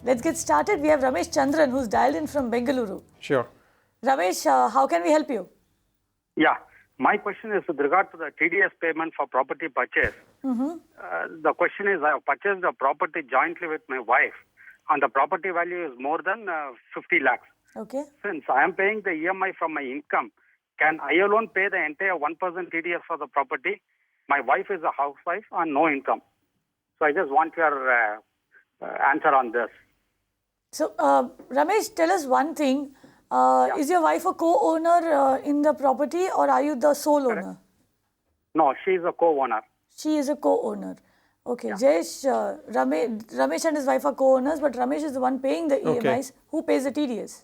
Let's get started. We have Ramesh Chandran who's dialed in from Bengaluru. Sure. Ramesh, how can we help you? Yeah, my question is with regard to the TDS payment for property purchase. The question is, I have purchased the property jointly with my wife, and the property value is more than 50 lakhs. Okay. Since I am paying the EMI from my income, can I alone pay the entire 1% TDS for the property? My wife is a housewife and no income. So I just want your answer on this. So, Ramesh, tell us one thing. Is your wife a co-owner in the property or are you the sole owner? No, she is a co-owner. She is a co-owner. Okay, yeah. Jayesh, Ramesh and his wife are co-owners, but Ramesh is the one paying the EMIs. Okay. Who pays the TDS?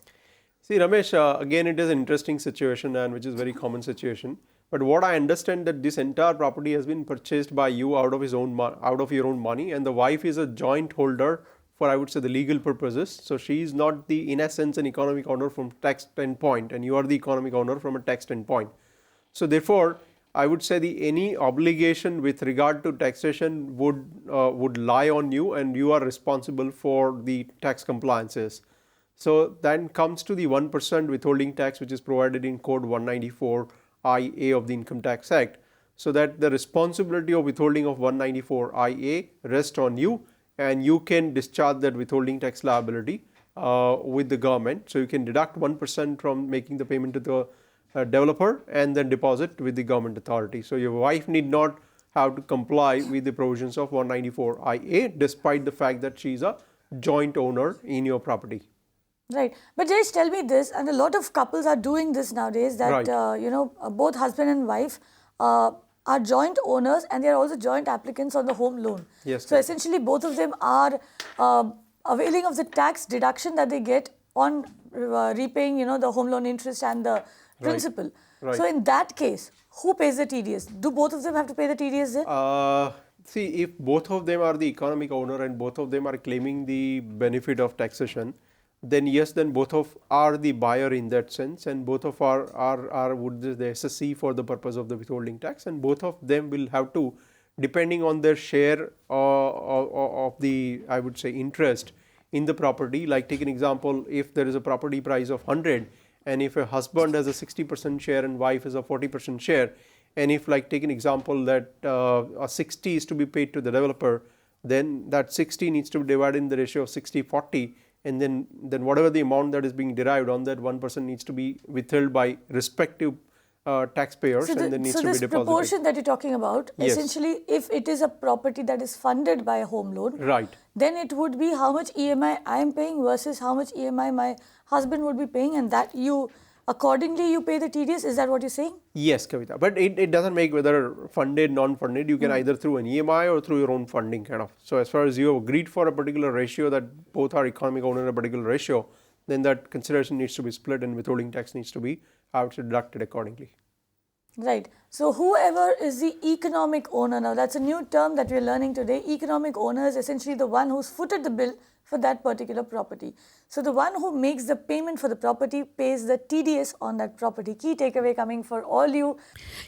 See, Ramesh, again, it is an interesting situation and which is very common situation. But what I understand that this entire property has been purchased by you out of your own money, and the wife is a joint holder for, I would say, the legal purposes. So she is not in essence an economic owner from tax standpoint, and you are the economic owner from a tax standpoint. So therefore, I would say any obligation with regard to taxation would lie on you, and you are responsible for the tax compliances. So then comes to the 1% withholding tax, which is provided in Code 194IA of the Income Tax Act. So that the responsibility of withholding of 194IA rests on you, and you can discharge that withholding tax liability with the government. So you can deduct 1% from making the payment to the developer and then deposit with the government authority. So your wife need not have to comply with the provisions of 194IA, despite the fact that she is a joint owner in your property. Right. But Jayesh, tell me this, and a lot of couples are doing this nowadays, that, right. Both husband and wife are joint owners and they are also joint applicants on the home loan. Yes. So essentially both of them are availing of the tax deduction that they get on repaying, the home loan interest and the principal. Right. So in that case, who pays the TDS? Do both of them have to pay the TDS then? See, if both of them are the economic owner and both of them are claiming the benefit of taxation, then yes, then both of are the buyer in that sense, and both of are would the SSC for the purpose of the withholding tax, and both of them will have to, depending on their share of the, I would say, interest in the property. Like take an example, if there is a property price of 100, and if a husband has a 60% share and wife has a 40% share, and if like take an example that a 60 is to be paid to the developer, then that 60 needs to be divided in the ratio of 60-40. And then whatever the amount that is being derived on that 1% needs to be withheld by respective taxpayers, and then needs to be deposited. So this proportion that you're talking about, yes. Essentially, if it is a property that is funded by a home loan, right, then it would be how much EMI I am paying versus how much EMI my husband would be paying, and that accordingly you pay the TDS. Is that what you're saying? Yes, Kavita. But it doesn't make whether funded, non-funded. You can either through an EMI or through your own funding kind of. So as far as you have agreed for a particular ratio that both are economic owner in a particular ratio, then that consideration needs to be split and withholding tax needs to be deducted accordingly. Right. So whoever is the economic owner, now that's a new term that we're learning today. Economic owner is essentially the one who's footed the bill for that particular property. So the one who makes the payment for the property pays the TDS on that property. Key takeaway coming for all you.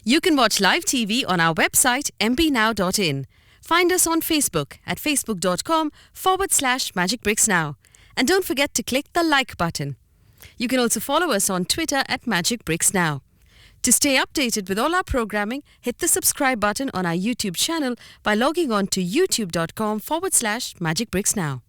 You can watch live TV on our website mpnow.in. Find us on Facebook at facebook.com/magicbricksnow. And don't forget to click the like button. You can also follow us on Twitter at magicbricksnow. To stay updated with all our programming, hit the subscribe button on our YouTube channel by logging on to youtube.com/magicbricksnow.